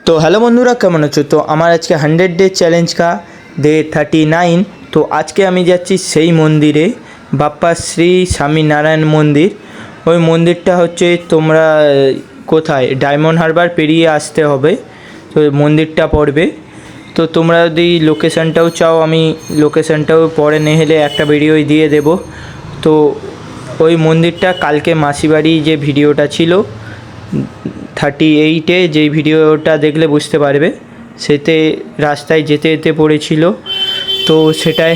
तो हेलो बंधुरा केमन आछो। तो आमार आज के 100 डे चैलेंज का डे 39। तो आज के आमी जाচ্ছি সেই मंदिरे बाप्पा श्री स्वामी नारायण मंदिर। ओई मंदिरटा होच्छे तोमरा कोथाय डायमंड हारबार पेरिये आसते होबे। तो मंदिरटा पड़बे। तो तोमरा यदि लोकेशनटाओ चाओ आमी लोकेशनटाओ परे नेहेले एकटा भिडियोई दिए देब। तो ओई मंदिरटा कालके मासी बाड़ी जे भिडियोटा छिलो 38 যে ভিডিওটা দেখলে বুঝতে পারবে সেতে রাস্তায় যেতে যেতে পড়েছিল। তো সেটাই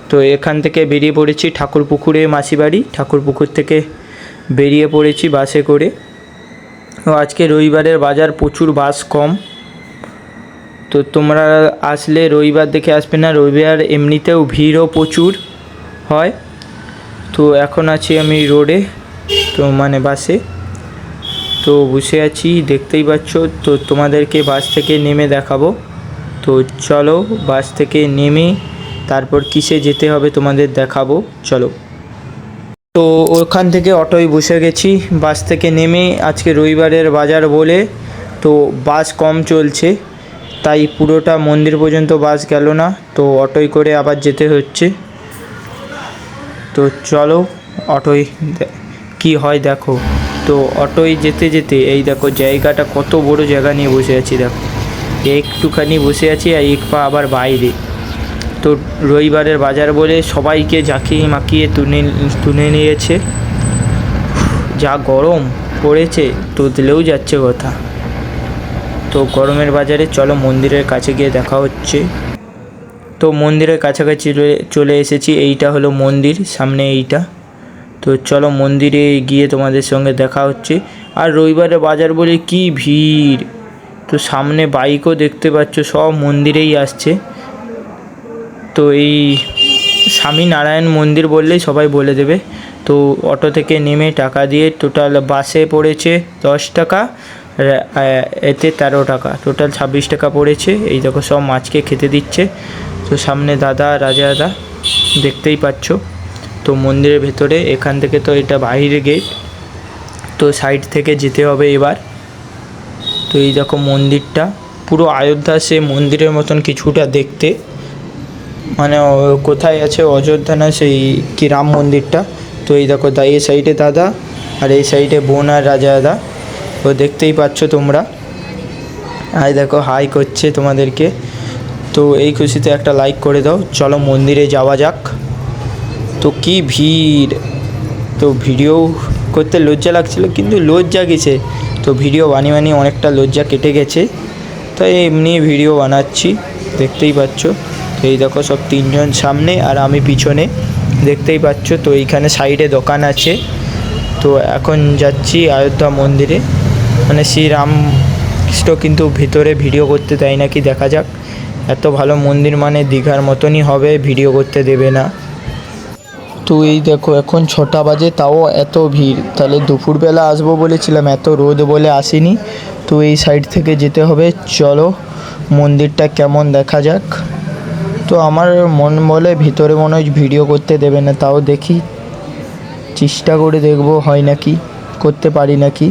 তো এখান থেকে বেরিয়ে পড়েছি ঠাকুরপুকুরে মাসি বাড়ি। ঠাকুরপুকুর থেকে বেরিয়ে পড়েছি বাসে করে। তো আজকে রবিবারের বাজার প্রচুর বাস কম। তো তোমরা আসলে রবিবার দেখে আসবে না, রবিবার এমনিতেও ভিড়ও প্রচুর হয়। তো এখন আছি আমি রোডে, তো মানে বাসে তো বসে আছি দেখতেই পাচ্ছ। তো তোমাদেরকে বাস থেকে নেমে দেখাবো। তো চলো বাস থেকে নেমে তারপর কিসে যেতে হবে তোমাদের দেখাবো, চলো। তো ওখান থেকে অটোয় বসে গেছি বাস থেকে নেমে। আজকে রবিবারের বাজার বলে তো বাস কম চলছে, তাই পুরোটা মন্দির পর্যন্ত বাস গেল না, তো অটোয় করে আবার যেতে হচ্ছে। তো চলো অটোয় কি হয় দেখো। তো অটোয় যেতে যেতে এই দেখো জায়গাটা কত বড় জায়গা নিয়ে বসে আছি। দেখো একটুখানি বসে আছি আর এক পা আবার বাইরে। তো রবিবারের বাজার বলে সবাইকে জাকিয়ে মাখিয়ে তুলে নিয়েছে। যা গরম পড়েছে তো দিলেও যাচ্ছে কথা। তো গরমের বাজারে চলো মন্দিরের কাছে গিয়ে দেখা হচ্ছে। তো মন্দিরের কাছাকাছি চলে এসেছি। এইটা হলো মন্দির, সামনে এইটা। তো চলো মন্দিরে গিয়ে তোমাদের সঙ্গে দেখা হচ্ছে। আর রবিবারে বাজার বলে কি ভিড়। তো সামনে বাইকও দেখতে পাচ্ছ, সব মন্দিরেই আসছে। তো এই স্বামী নারায়ণ মন্দির বললেই সবাই বলে দেবে। তো অটো থেকে নেমে টাকা দিয়ে টোটাল বাসে পড়েছে 10 টাকা, এতে 13 টাকা, টোটাল 26 টাকা পড়েছে। এই দেখো সব মাছকে খেতে দিচ্ছে। তো সামনে দাদা রাজা দাদা দেখতেই পাচ্ছ। তো মন্দিরের ভেতরে এখান থেকে তো এটা বাইরে গেট, তো সাইড থেকে যেতে হবে এবার। তো এই দেখো মন্দিরটা পুরো অযোধ্যা সে মন্দিরের মতন কিছুটা দেখতে, মানে কোথায় আছে অযোধ্যা না সেই কি রাম মন্দিরটা। তো এই দেখো এই সাইডে দাদা আর এই সাইডে বোন আর রাজা দাদা। তো দেখতেই পাচ্ছ তোমরা। আর দেখো হাই করছে তোমাদেরকে। তো এই খুশিতে একটা লাইক করে দাও। চলো মন্দিরে যাওয়া যাক। তো কি ভিড়। তো ভিডিও করতে লজ্জা লাগছিল, কিন্তু লজ্জা গেছে। তো ভিডিও বানিয়ে অনেকটা লজ্জা কেটে গেছে, তাই এমনি ভিডিও বানাচ্ছি দেখতেই পাচ্ছ। তো এই দেখো সব 3 জন সামনে আর আমি পিছনে দেখতেই পাচ্ছ। তো এইখানে সাইডে দোকান আছে। তো এখন যাচ্ছি অযোধ্যা মন্দিরে, মানে শ্রীরামকৃষ্ণ কিন্তু ভিতরে ভিডিও করতে দেয় নাকি, দেখা যাক। এত ভালো মন্দির মানে দীঘার মতনই হবে, ভিডিও করতে দেবে না। তো এই দেখো এখন 6টা বাজে, তাও এত ভিড়। তাহলে দুপুরবেলা আসবো বলেছিলাম, এত রোদ বলে আসিনি। তো এই সাইড থেকে যেতে হবে। চলো মন্দিরটা কেমন দেখা যাক। তো আমার মন বলে ভিতরে মনে হয় ভিডিও করতে দেবে না, তাও দেখি, চেষ্টা করে দেখবো হয় নাকি, করতে পারি নাকি।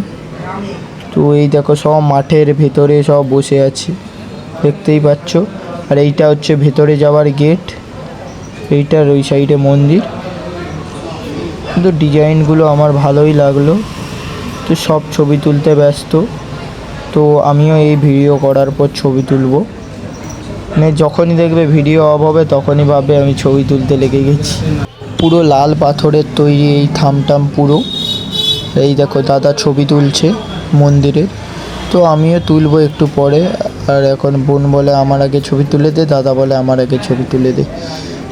তো এই দেখো সব মাঠের ভেতরে সব বসে আছি দেখতেই পাচ্ছ। আর এইটা হচ্ছে ভেতরে যাওয়ার গেট, এইটার ওই সাইডে মন্দির। কিন্তু ডিজাইনগুলো আমার ভালোই লাগলো। তো সব ছবি তুলতে ব্যস্ত। তো আমিও এই ভিডিও করার পর ছবি তুলবো, মানে যখনই দেখবে ভিডিও অফ হবে তখনই ভাববে আমি ছবি তুলতে লেগে গেছি। পুরো লাল পাথরের তৈরি এই থামটাম পুরো। এই দেখো দাদা ছবি তুলছে মন্দিরের। তো আমিও তুলবো একটু পরে। আর এখন বোন বলে আমার আগে ছবি তুলে দে, দাদা বলে আমার আগে ছবি তুলে দে।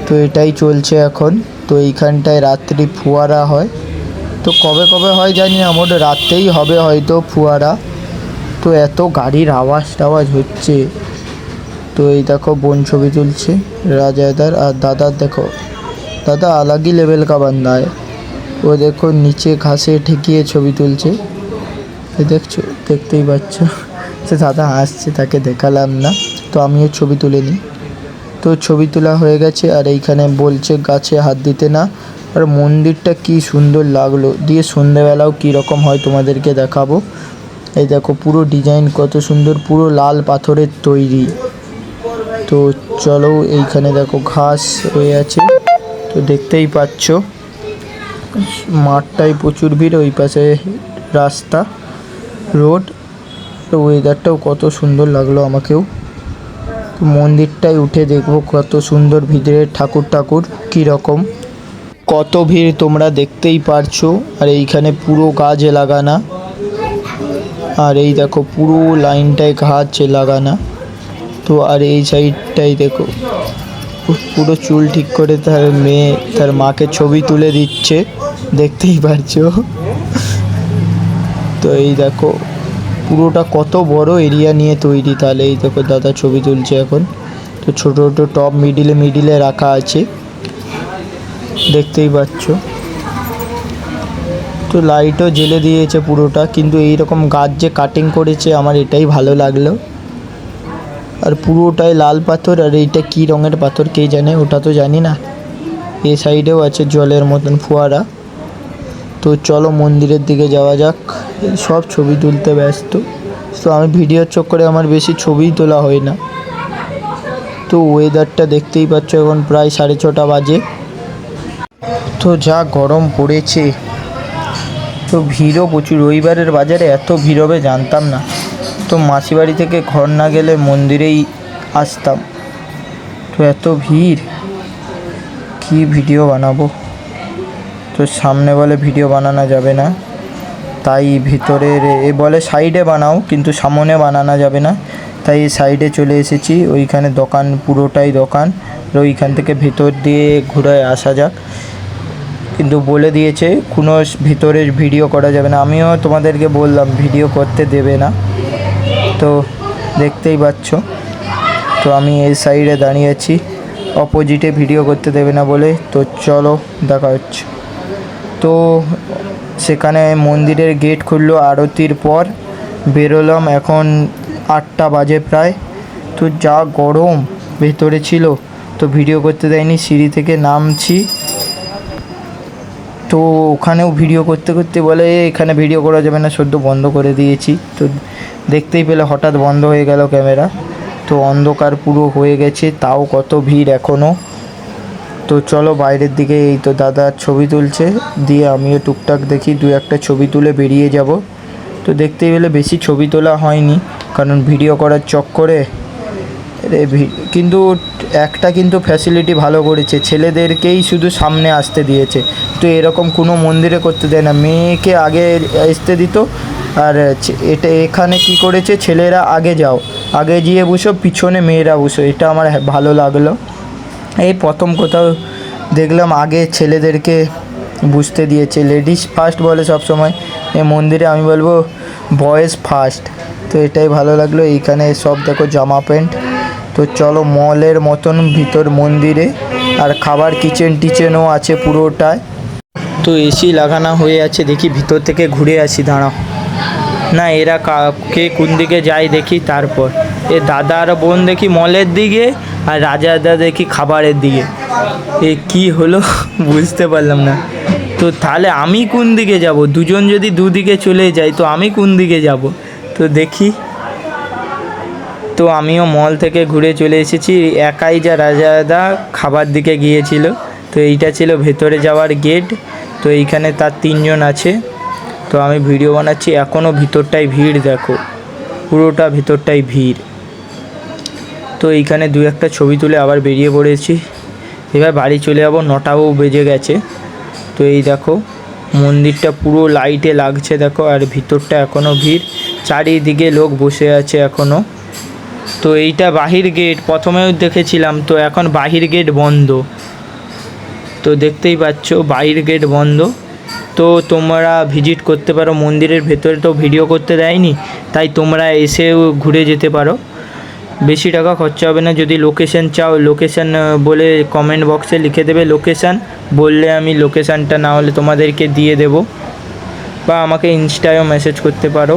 তো এটাই চলছে এখন। তো এইখানটায় রাত্রি ফোয়ারা হয়। তো কবে কবে হয় জানি না, মোট রাতেই হবে হয়তো ফোয়ারা। তো এত গাড়ির আওয়াজ টাওয়াজ হচ্ছে। তো এই দেখো বোন ছবি তুলছে রাজাদার, আর দাদার দেখো দাদা আলাগই লেভেল কা বান্দা है। ও দেখো নিচে ঘাসে ঠেকিয়ে ছবি তুলছে, দেখছো, দেখতেই পাচ্ছ। সে দাদা হাসছে, তাকে দেখালাম না। তো আমিও ছবি তুলে নিই। তো ছবি তোলা হয়ে গেছে। আর এইখানে বলছে গাছে হাত দিতে না। আর মন্দিরটা কি সুন্দর লাগলো, দিয়ে সন্ধ্যেবেলাও কীরকম হয় তোমাদেরকে দেখাবো। এই দেখো পুরো ডিজাইন কত সুন্দর, পুরো লাল পাথরের তৈরি। তো চলো, এইখানে দেখো ঘাস হয়ে আছে, তো দেখতেই পাচ্ছ মাঠটায় প্রচুর ভিড়, ওই পাশে রাস্তা রোড। তো ওয়েদারটাও কত সুন্দর লাগলো আমাকেও। তো মন্দিরটায় উঠে দেখবো কত সুন্দর ভিতরে ঠাকুর কীরকম, কত ভিড় তোমরা দেখতেই পারছো। আর এইখানে পুরো গাছ লাগানা, আর এই দেখো পুরো লাইনটায় গাছ লাগানা। তো আর এই সাইডটাই দেখো পুরো চুল ঠিক করে তার মেয়ে তার মাকে ছবি তুলে দিচ্ছে, দেখতেই পারছো। তো এই দেখো পুরোটা কত বড় এরিয়া নিয়ে তৈরি। তাহলে এই দেখো দাদা ছবি তুলছে এখন। তো ছোটো ছোটো টব মিডিলে রাখা আছে, দেখতেই পাচ্ছ। তো লাইটও জ্বেলে দিয়েছে পুরোটা, কিন্তু এই রকম গাছ যে কাটিং করেছে আমার এটাই ভালো লাগলো। আর পুরোটাই লাল পাথর, আর এইটা কী রঙের পাথর কে জানে, ওটা তো জানি না। এই সাইডেও আছে জলের মতন ফোয়ারা। তো চলো মন্দিরের দিকে যাওয়া যাক। সব ছবি তুলতে ব্যস্ত, তো আমি ভিডিওর চক্করে আমার বেশি ছবিই তোলা হয় না। তো ওয়েদারটা দেখতেই পাচ্ছ, এখন প্রায় 6:30 বাজে। তো যা গরম পড়েছে, তো ভিড়ও প্রচুর। রবিবারের বাজারে এত ভিড় হবে জানতাম না। তো মাসিবাড়ি থেকে ঘর না গেলে মন্দিরেই আসতাম। তো এত ভিড়, কি ভিডিও বানাবো। তো সামনে বলে ভিডিও বানানো যাবে না, তাই ভিতরের বলে সাইডে বানাও, কিন্তু সামনে বানানো যাবে না, তাই সাইডে চলে এসেছি। ওইখানে দোকান, পুরোটাই দোকান। ওইখান থেকে ভেতর দিয়ে ঘুরে আসা যাক, কিন্তু বলে দিয়েছে কোনো ভিতরের ভিডিও করা যাবে না। আমিও তোমাদেরকে বললাম ভিডিও করতে দেবে না, তো দেখতেই পাচ্ছ। তো আমি এই সাইডে দাঁড়িয়ে আছি, অপোজিটে ভিডিও করতে দেবে না বলে। তো চলো দেখা হচ্ছে। তো সেখানে মন্দিরের গেট খুললো আরতির পর, বেরোলাম। এখন 8টা বাজে প্রায়। তো যা গরম ভেতরে ছিল, তো ভিডিও করতে দেয়নি। সিঁড়ি থেকে নামছি, তো ওখানেও ভিডিও করতে করতে বলে এখানে ভিডিও করা যাবে না, সদ্য বন্ধ করে দিয়েছি। তো দেখতেই পেলে হঠাৎ বন্ধ হয়ে গেল ক্যামেরা। তো অন্ধকার পুরো হয়ে গেছে, তাও কত ভিড় এখনও। তো চলো বাইরের দিকে, এই তো দাদা ছবি তুলছে, দিয়ে আমিও টুকটাক দেখি, 2-1টা ছবি তুলে বেরিয়ে যাব। তো দেখতেই পেলে বেশি ছবি তোলা হয়নি, কারণ ভিডিও করার চক্করে। কিন্তু একটা কিন্তু ফ্যাসিলিটি ভালো করেছে, ছেলেদেরকেই শুধু সামনে আসতে দিয়েছে। তো এরকম কোনো মন্দিরে করতে দেয় না, মেয়েকে আগে আসতে দিত। আর এখানে কি করেছে, ছেলেরা আগে যাও, আগে গিয়ে বসো, পিছনে মেয়েরা বসো। এটা আমার ভালো লাগলো। এই প্রথম কোথাও দেখলাম আগে ছেলেদেরকে বুঝতে দিয়েছে। লেডিস ফার্স্ট বলে সব সময়, এই মন্দিরে আমি বলবো বয়েজ ফার্স্ট। তো এটাই ভালো লাগলো। এইখানে সব দেখো জামা প্যান্ট। তো চলো মলের মতন ভিতর মন্দিরে, আর খাবার কিচেনও আছে পুরোটায়। তো এসি লাগানো হয়ে আছে, দেখি ভিতর থেকে ঘুরে আসি, দাঁড়াও না। এরা কে কোন দিকে যায় দেখি, তারপর এ দাদা আর বোন দেখি মলের দিকে, আর রাজা দাদা দেখি খাবারের দিকে। এ কি হলো বুঝতে পারলাম না। তো তাহলে আমি কোন দিকে যাব? দুজন যদি দুদিকে চলে যাই, তো আমি কোন দিকে যাব? তো দেখি। তো আমিও মল থেকে ঘুরে চলে এসেছি, একাই যা রাজা দাদা খাবার দিকে গিয়েছিল। তো এইটা ছিল ভেতরে যাওয়ার গেট। তো এইখানে তার 3 জন আছে। তো আমি ভিডিও বানাচ্ছি, এখনও ভিতরটাই ভিড়, দেখো পুরোটা ভিতরটাই ভিড়। তো এইখানে 2-1টা ছবি তুলে আবার বেরিয়ে পড়েছি। এবার বাড়ি চলে যাবো, 9টাও বেজে গেছে। তো এই দেখো মন্দিরটা পুরো লাইটে লাগছে দেখো, আর ভিতরটা এখনও ভিড়, চারিদিকে লোক বসে আছে এখনও। তো এইটা বাহির গেট, প্রথমেও দেখেছিলাম। তো এখন বাহির গেট বন্ধ, তো দেখতেই পাচ্ছ বাহির গেট বন্ধ। তো তোমরা ভিজিট করতে পারো, মন্দিরের ভেতরে তো ভিডিও করতে দেয়নি, তাই তোমরা এসেও ঘুরে যেতে পারো। বেশি টাকা খরচা হবে না। যদি লোকেশান চাও, লোকেশান বলে কমেন্ট বক্সে লিখে দেবে লোকেশান, বললে আমি লোকেশানটা না হলে তোমাদেরকে দিয়ে দেব, বা আমাকে ইনস্টায়ও মেসেজ করতে পারো।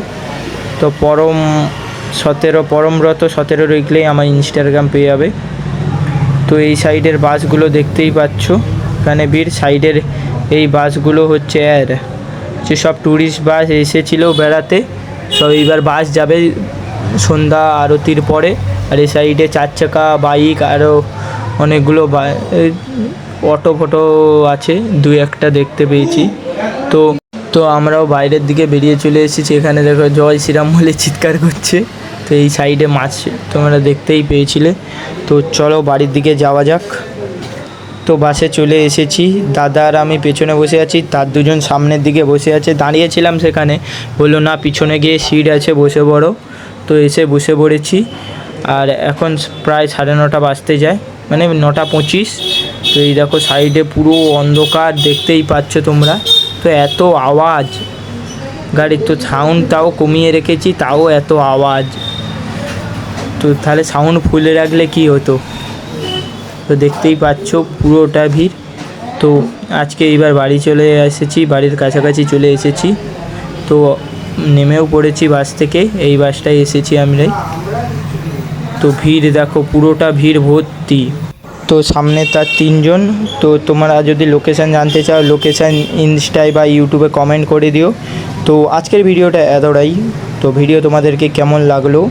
তো পরমব্রত 17 লিখলেই আমার ইনস্টাগ্রাম পেয়ে যাবে। তো এই সাইডের বাসগুলো দেখতেই পাচ্ছ, এখানে ভিড়। সাইডের এই বাসগুলো হচ্ছে যে সব ট্যুরিস্ট বাস এসেছিল বেড়াতে, সব এইবার বাস যাবে সন্ধ্যা আরতির পরে। আর এই সাইডে 4 চাকা বাইক আরও অনেকগুলো অটো ফটো আছে, 2-1টা দেখতে পেয়েছি। তো তো আমরাও বাইরের দিকে বেরিয়ে চলে এসেছি। এখানে দেখো জয় শ্রীরাম বলে চিৎকার করছে। তো এই সাইডে মাছ তোমরা দেখতেই পেয়েছিলে। তো চলো বাড়ির দিকে যাওয়া যাক। তো বাসে চলে এসেছি, দাদা আর আমি পেছনে বসে আছি, তার দুজন সামনের দিকে বসে আছে। দাঁড়িয়েছিলাম সেখানে, বললো না পিছনে গিয়ে সিট আছে বসে পড়ো। তো এসে বসে পড়েছি। আর এখন প্রায় 9:30 বাজতে যায়, মানে 9:25। তো এই দেখো সাইডে পুরো অন্ধকার, দেখতেই পাচ্ছ তোমরা। তো এত আওয়াজ গাড়ির, তো সাউন্ড তাও কমিয়ে রেখেছি, তাও এত আওয়াজ। তো তাহলে সাউন্ড ফুলে রাখলে কি হতো। তো দেখতেই পাচ্ছ পুরোটা ভিড়। তো আজকে এইবার বাড়ি চলে এসেছি, বাড়ির কাছাকাছি চলে এসেছি। তো নেমেও পড়েছি বাস থেকে, এই বাসটায় এসেছি আমরাই। তো ভিড় দেখো, পুরোটা ভিড় ভর্তি। তো সামনে তার 3 জন। তো তোমরা যদি লোকেশান জানতে চাও, লোকেশান ইনস্টায় বা ইউটিউবে কমেন্ট করে দিও। তো আজকের ভিডিওটা এতটাই। তো ভিডিও তোমাদেরকে কেমন লাগলো,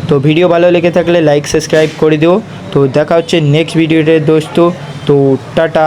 তো ভিডিও ভালো লেগে থাকলে লাইক সাবস্ক্রাইব করে দিও। তো দেখা হচ্ছে নেক্সট ভিডিওতে দোস্ত। তো টাটা।